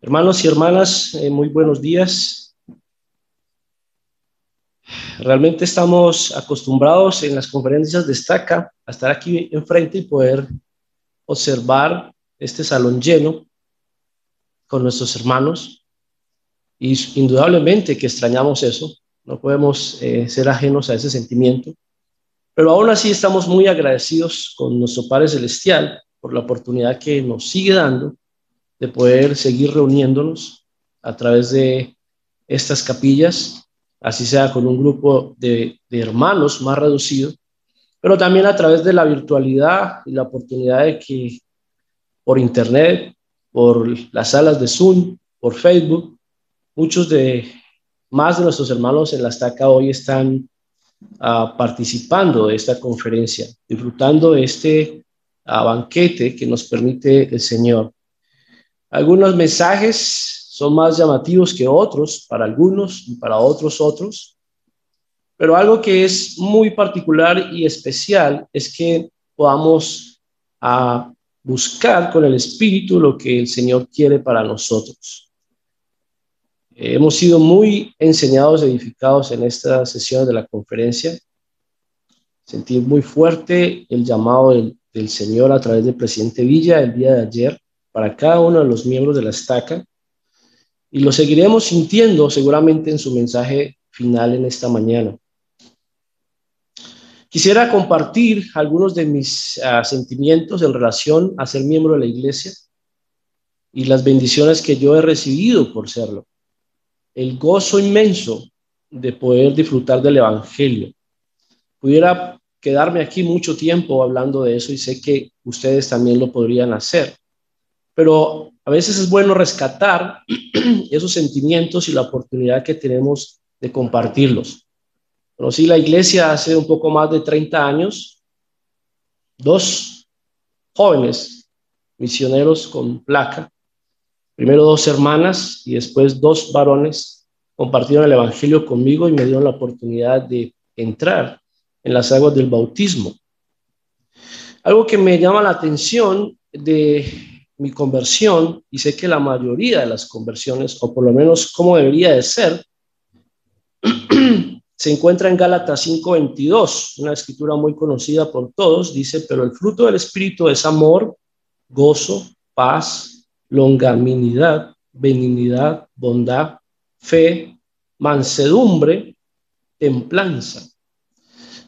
Hermanos y hermanas, muy buenos días. Realmente estamos acostumbrados en las conferencias de Estaca a estar aquí enfrente y poder observar este salón lleno con nuestros hermanos. Y indudablemente que extrañamos eso, no podemos ser ajenos a ese sentimiento. Pero aún así estamos muy agradecidos con nuestro Padre Celestial por la oportunidad que nos sigue dando de poder seguir reuniéndonos a través de estas capillas, así sea con un grupo de hermanos más reducido, pero también a través de la virtualidad y la oportunidad de que por internet, por las salas de Zoom, por Facebook, muchos de más de nuestros hermanos en la estaca hoy están participando de esta conferencia, disfrutando de este banquete que nos permite el Señor. Algunos mensajes son más llamativos que otros para algunos y para otros, pero algo que es muy particular y especial es que podamos buscar con el Espíritu lo que el Señor quiere para nosotros. Hemos sido muy enseñados, edificados en estas sesiones de la conferencia. Sentí muy fuerte el llamado del Señor a través del presidente Villa el día de ayer para cada uno de los miembros de la estaca, y lo seguiremos sintiendo seguramente en su mensaje final en esta mañana. Quisiera compartir algunos de mis sentimientos en relación a ser miembro de la iglesia y las bendiciones que yo he recibido por serlo. El gozo inmenso de poder disfrutar del evangelio. Pudiera quedarme aquí mucho tiempo hablando de eso y sé que ustedes también lo podrían hacer. Pero a veces es bueno rescatar esos sentimientos y la oportunidad que tenemos de compartirlos. Conocí la iglesia hace un poco más de 30 años. 2 jóvenes misioneros con placa, primero 2 hermanas y después 2 varones, compartieron el evangelio conmigo y me dieron la oportunidad de entrar en las aguas del bautismo. Algo que me llama la atención de mi conversión, y sé que la mayoría de las conversiones, o por lo menos como debería de ser, se encuentra en Gálatas 5:22, una escritura muy conocida por todos. Dice: pero el fruto del Espíritu es amor, gozo, paz, longanimidad, benignidad, bondad, fe, mansedumbre, templanza.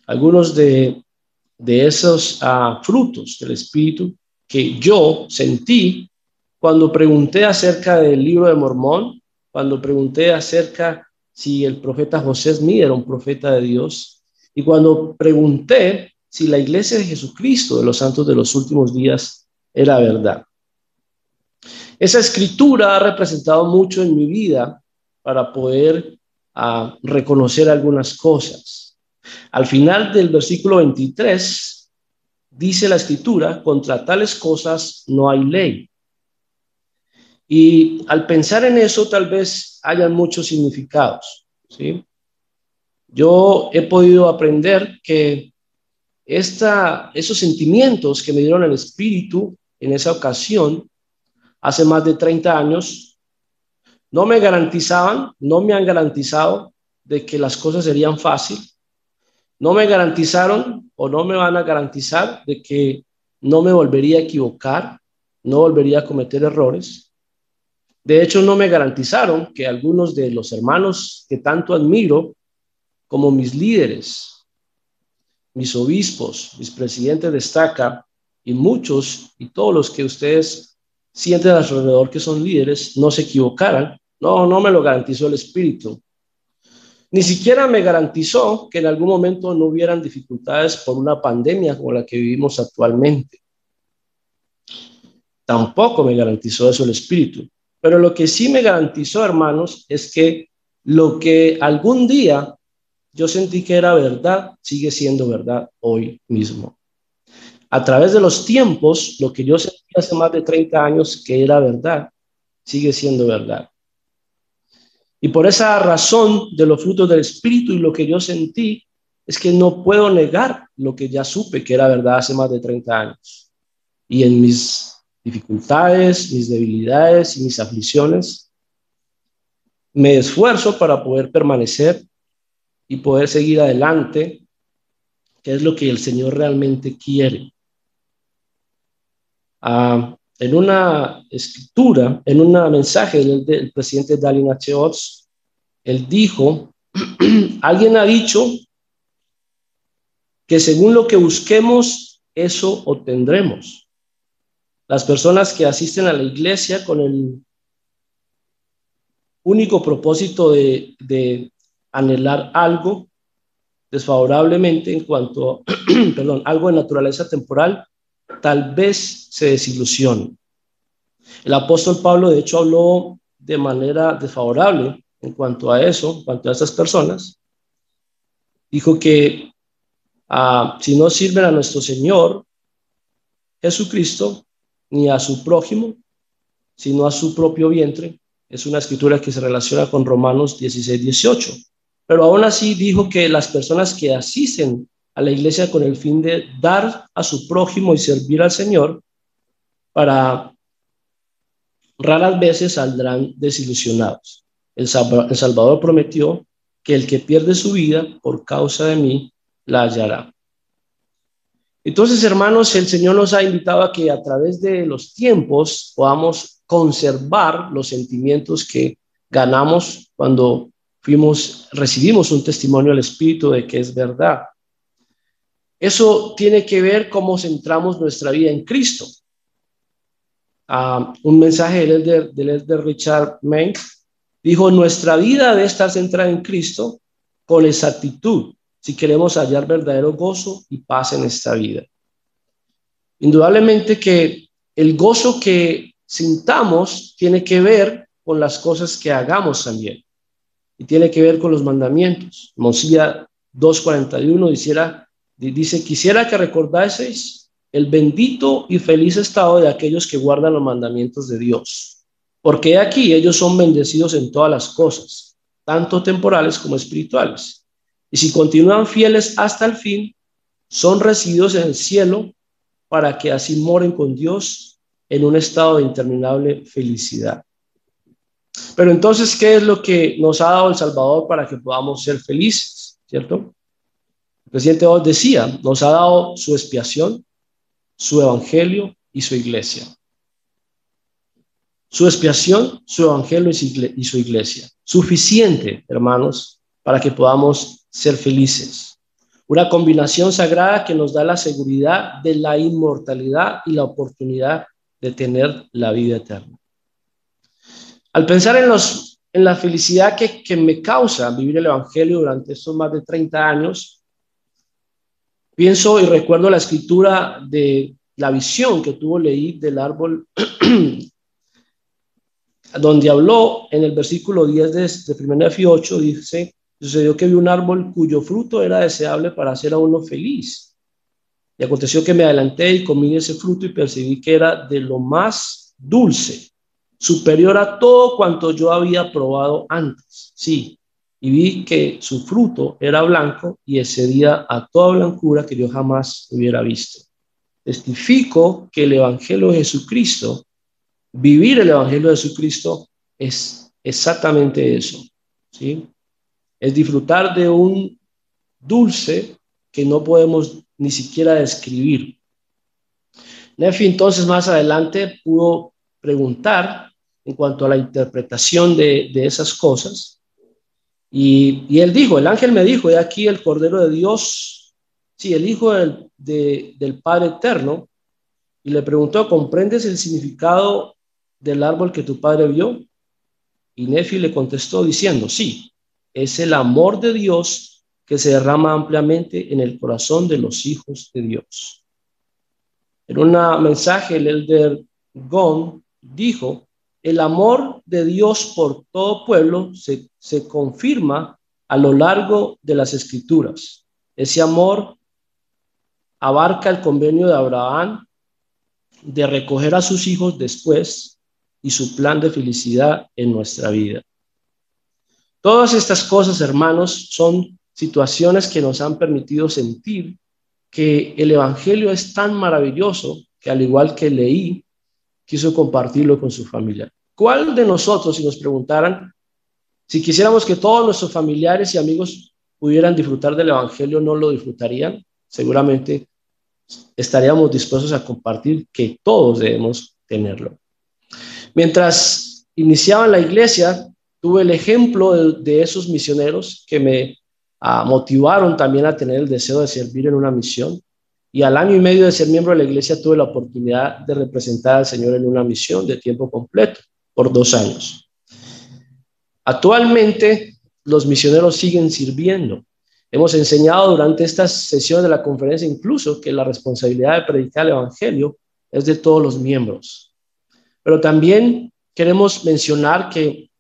Algunos de esos frutos del Espíritu que yo sentí cuando pregunté acerca del libro de Mormón, cuando pregunté acerca si el profeta José Smith era un profeta de Dios, y cuando pregunté si la iglesia de Jesucristo de los santos de los últimos días era verdad. Esa escritura ha representado mucho en mi vida para poder reconocer algunas cosas. Al final del versículo 23 dice la escritura: contra tales cosas no hay ley. Y al pensar en eso, tal vez hayan muchos significados, ¿sí? Yo he podido aprender que esos sentimientos que me dieron el Espíritu en esa ocasión, hace más de 30 años, no me han garantizado de que las cosas serían fáciles. No me garantizaron o no me van a garantizar de que no me volvería a equivocar, no volvería a cometer errores. De hecho, no me garantizaron que algunos de los hermanos que tanto admiro, como mis líderes, mis obispos, mis presidentes de estaca y muchos y todos los que ustedes sienten a su alrededor que son líderes, no se equivocaran. No me lo garantizó el Espíritu. Ni siquiera me garantizó que en algún momento no hubieran dificultades por una pandemia como la que vivimos actualmente. Tampoco me garantizó eso el Espíritu. Pero lo que sí me garantizó, hermanos, es que lo que algún día yo sentí que era verdad, sigue siendo verdad hoy mismo. A través de los tiempos, lo que yo sentí hace más de 30 años que era verdad, sigue siendo verdad. Y por esa razón de los frutos del Espíritu y lo que yo sentí, es que no puedo negar lo que ya supe que era verdad hace más de 30 años. Y en mis dificultades, mis debilidades y mis aflicciones. Me esfuerzo para poder permanecer y poder seguir adelante, que es lo que el Señor realmente quiere. En una escritura, en un mensaje del presidente Dallin H. Oaks, él dijo, alguien ha dicho que según lo que busquemos, eso obtendremos. Las personas que asisten a la iglesia con el único propósito de anhelar algo desfavorablemente en cuanto a, algo de naturaleza temporal, tal vez se desilusionen. El apóstol Pablo, de hecho, habló de manera desfavorable en cuanto a eso, en cuanto a esas personas. Dijo que si no sirven a nuestro Señor Jesucristo, ni a su prójimo, sino a su propio vientre. Es una escritura que se relaciona con Romanos 16:18. Pero aún así dijo que las personas que asisten a la iglesia con el fin de dar a su prójimo y servir al Señor, para raras veces saldrán desilusionados. El Salvador prometió que el que pierde su vida por causa de mí la hallará. Entonces, hermanos, el Señor nos ha invitado a que a través de los tiempos podamos conservar los sentimientos que ganamos cuando recibimos un testimonio del Espíritu de que es verdad. Eso tiene que ver cómo centramos nuestra vida en Cristo. Un mensaje del elder Richard May dijo: nuestra vida debe estar centrada en Cristo con exactitud si queremos hallar verdadero gozo y paz en esta vida. Indudablemente que el gozo que sintamos tiene que ver con las cosas que hagamos también, y tiene que ver con los mandamientos. Mosía 2:41 dice: quisiera que recordaseis el bendito y feliz estado de aquellos que guardan los mandamientos de Dios, porque aquí ellos son bendecidos en todas las cosas, tanto temporales como espirituales. Y si continúan fieles hasta el fin, son recibidos en el cielo para que así moren con Dios en un estado de interminable felicidad. Pero entonces, ¿qué es lo que nos ha dado el Salvador para que podamos ser felices? ¿Cierto? El presidente Oz decía, nos ha dado su expiación, su evangelio y su iglesia. Su expiación, su evangelio y su iglesia. Suficiente, hermanos, para que podamos ser felices. Una combinación sagrada que nos da la seguridad de la inmortalidad y la oportunidad de tener la vida eterna. Al pensar en la felicidad que me causa vivir el evangelio durante estos más de 30 años, pienso y recuerdo la escritura de la visión que tuvo Leí del árbol donde habló en el versículo 10 de 1 Nefio 8, dice: sucedió que vi un árbol cuyo fruto era deseable para hacer a uno feliz. Y aconteció que me adelanté y comí ese fruto y percibí que era de lo más dulce, superior a todo cuanto yo había probado antes. Sí, y vi que su fruto era blanco y excedía a toda blancura que yo jamás hubiera visto. Testifico que el evangelio de Jesucristo, vivir el evangelio de Jesucristo, es exactamente eso, ¿sí? Es disfrutar de un dulce que no podemos ni siquiera describir. Nefi entonces más adelante pudo preguntar en cuanto a la interpretación de esas cosas, y él dijo, el ángel me dijo: he aquí el Cordero de Dios, sí, el Hijo del Padre Eterno, y le preguntó: ¿comprendes el significado del árbol que tu padre vio? Y Nefi le contestó diciendo: sí, es el amor de Dios que se derrama ampliamente en el corazón de los hijos de Dios. En un mensaje, el elder Gon dijo: el amor de Dios por todo pueblo se confirma a lo largo de las escrituras. Ese amor abarca el convenio de Abraham de recoger a sus hijos después y su plan de felicidad en nuestra vida. Todas estas cosas, hermanos, son situaciones que nos han permitido sentir que el evangelio es tan maravilloso que, al igual que Leí, quiso compartirlo con su familia. ¿Cuál de nosotros, si nos preguntaran, si quisiéramos que todos nuestros familiares y amigos pudieran disfrutar del Evangelio, no lo disfrutarían? Seguramente estaríamos dispuestos a compartir que todos debemos tenerlo. Mientras iniciaba en la iglesia, tuve el ejemplo de esos misioneros que me motivaron también a tener el deseo de servir en una misión. Y al año y medio de ser miembro de la iglesia tuve la oportunidad de representar al Señor en una misión de tiempo completo por 2 años. Actualmente los misioneros siguen sirviendo. Hemos enseñado durante estas sesiones de la conferencia incluso que la responsabilidad de predicar el evangelio es de todos los miembros. Pero también queremos mencionar que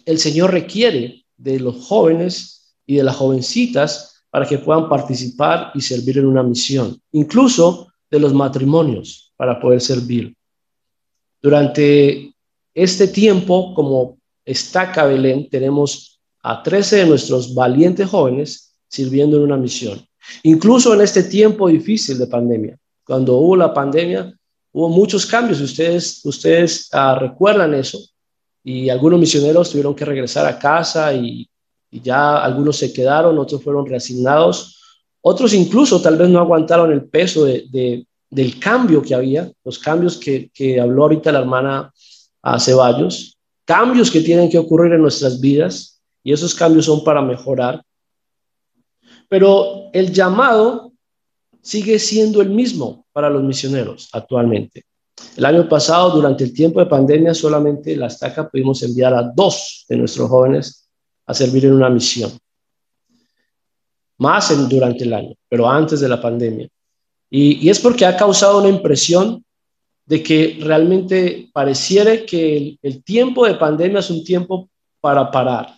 el Señor requiere de los jóvenes y de las jovencitas para que puedan participar y servir en una misión, incluso de los matrimonios para poder servir. Durante este tiempo, como Estaca Belén, tenemos a 13 de nuestros valientes jóvenes sirviendo en una misión. Incluso en este tiempo difícil de pandemia, cuando hubo la pandemia, hubo muchos cambios. Ustedes recuerdan eso, y algunos misioneros tuvieron que regresar a casa y ya algunos se quedaron, otros fueron reasignados, otros incluso tal vez no aguantaron el peso del cambio que había, los cambios que habló ahorita la hermana Ceballos, cambios que tienen que ocurrir en nuestras vidas, y esos cambios son para mejorar. Pero el llamado sigue siendo el mismo para los misioneros actualmente. El año pasado, durante el tiempo de pandemia, solamente la Estaca pudimos enviar a 2 de nuestros jóvenes a servir en una misión. Más durante el año, pero antes de la pandemia. Y es porque ha causado una impresión de que realmente pareciera que el tiempo de pandemia es un tiempo para parar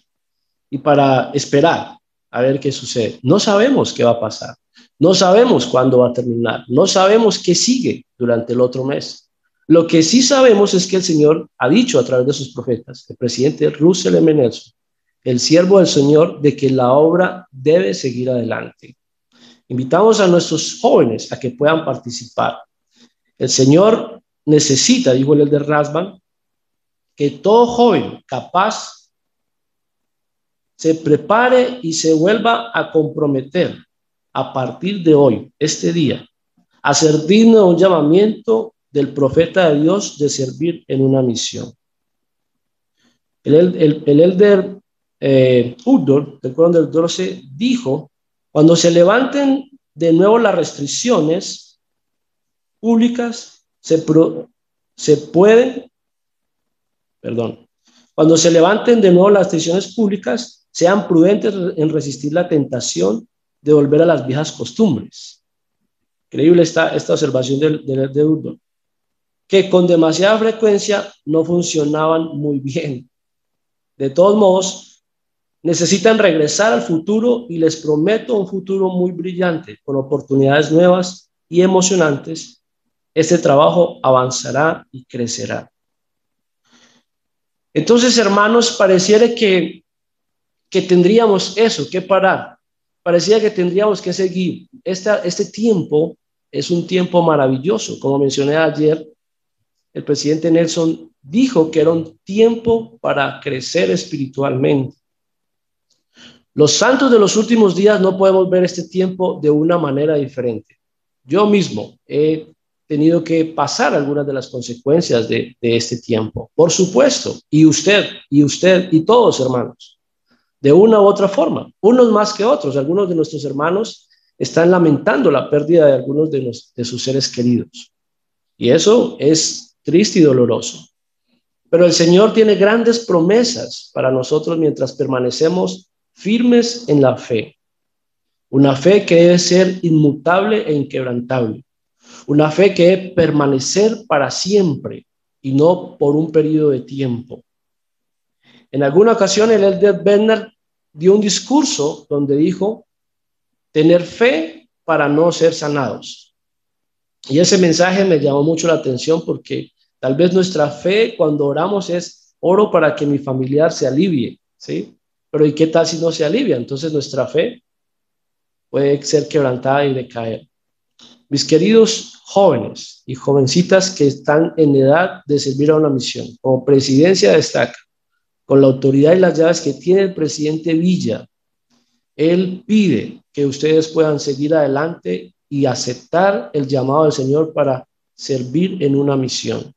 y para esperar a ver qué sucede. No sabemos qué va a pasar, no sabemos cuándo va a terminar, no sabemos qué sigue durante el otro mes. Lo que sí sabemos es que el Señor ha dicho a través de sus profetas, el presidente Russell M. Nelson, el siervo del Señor, de que la obra debe seguir adelante. Invitamos a nuestros jóvenes a que puedan participar. El Señor necesita, dijo el elder Rasban, que todo joven capaz se prepare y se vuelva a comprometer a partir de hoy, este día, a ser digno de un llamamiento del profeta de Dios de servir en una misión. El elder Udor, del Coro del 12, dijo: cuando se levanten de nuevo las restricciones públicas, cuando se levanten de nuevo las restricciones públicas, sean prudentes en resistir la tentación de volver a las viejas costumbres. Increíble esta observación de Udor, que con demasiada frecuencia no funcionaban muy bien. De todos modos, necesitan regresar al futuro, y les prometo un futuro muy brillante, con oportunidades nuevas y emocionantes. Este trabajo avanzará y crecerá. Entonces, hermanos, pareciera que tendríamos eso que parar, parecía que tendríamos que seguir. Este tiempo es un tiempo maravilloso. Como mencioné ayer, el presidente Nelson dijo que era un tiempo para crecer espiritualmente. Los santos de los últimos días no podemos ver este tiempo de una manera diferente. Yo mismo he tenido que pasar algunas de las consecuencias de este tiempo, por supuesto, y usted y todos, hermanos, de una u otra forma, unos más que otros. Algunos de nuestros hermanos están lamentando la pérdida de algunos de sus seres queridos, y eso es triste y doloroso. Pero el Señor tiene grandes promesas para nosotros mientras permanecemos firmes en la fe, una fe que debe ser inmutable e inquebrantable, una fe que debe permanecer para siempre y no por un periodo de tiempo. En alguna ocasión el elder Bernard dio un discurso donde dijo: tener fe para no ser sanados. Y ese mensaje me llamó mucho la atención, porque tal vez nuestra fe cuando oramos es: oro para que mi familiar se alivie, ¿sí? Pero ¿y qué tal si no se alivia? Entonces nuestra fe puede ser quebrantada y decaer. Mis queridos jóvenes y jovencitas que están en edad de servir a una misión, como presidencia destaca, con la autoridad y las llaves que tiene el presidente Villa, él pide que ustedes puedan seguir adelante y aceptar el llamado del Señor para servir en una misión.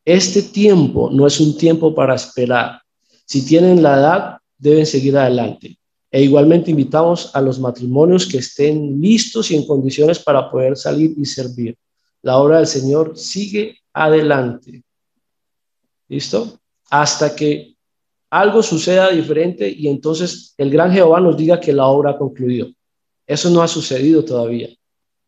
Este tiempo no es un tiempo para esperar. Si tienen la edad, deben seguir adelante. E igualmente invitamos a los matrimonios que estén listos y en condiciones para poder salir y servir. La obra del Señor sigue adelante. ¿Listo? Hasta que algo suceda diferente y entonces el gran Jehová nos diga que la obra ha concluido. Eso no ha sucedido todavía.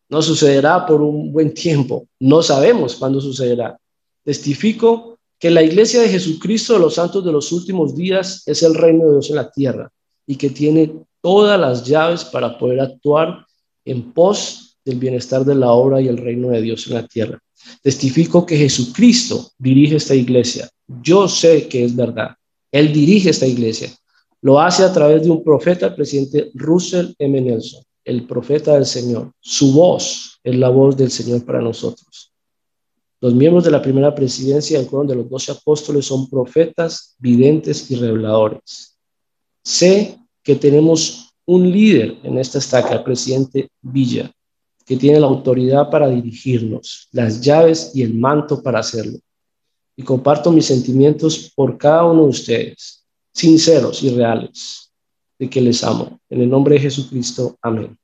No sucederá por un buen tiempo. No sabemos cuándo sucederá. Testifico que la iglesia de Jesucristo de los santos de los últimos días es el reino de Dios en la tierra y que tiene todas las llaves para poder actuar en pos del bienestar de la obra y el reino de Dios en la tierra. Testifico que Jesucristo dirige esta iglesia. Yo sé que es verdad. Él dirige esta iglesia. Lo hace a través de un profeta, el presidente Russell M. Nelson, el profeta del Señor. Su voz es la voz del Señor para nosotros. Los miembros de la primera presidencia del coro de los 12 apóstoles son profetas, videntes y reveladores. Sé que tenemos un líder en esta estaca, el presidente Villa, que tiene la autoridad para dirigirnos, las llaves y el manto para hacerlo. Y comparto mis sentimientos por cada uno de ustedes, sinceros y reales, de que les amo. En el nombre de Jesucristo, amén.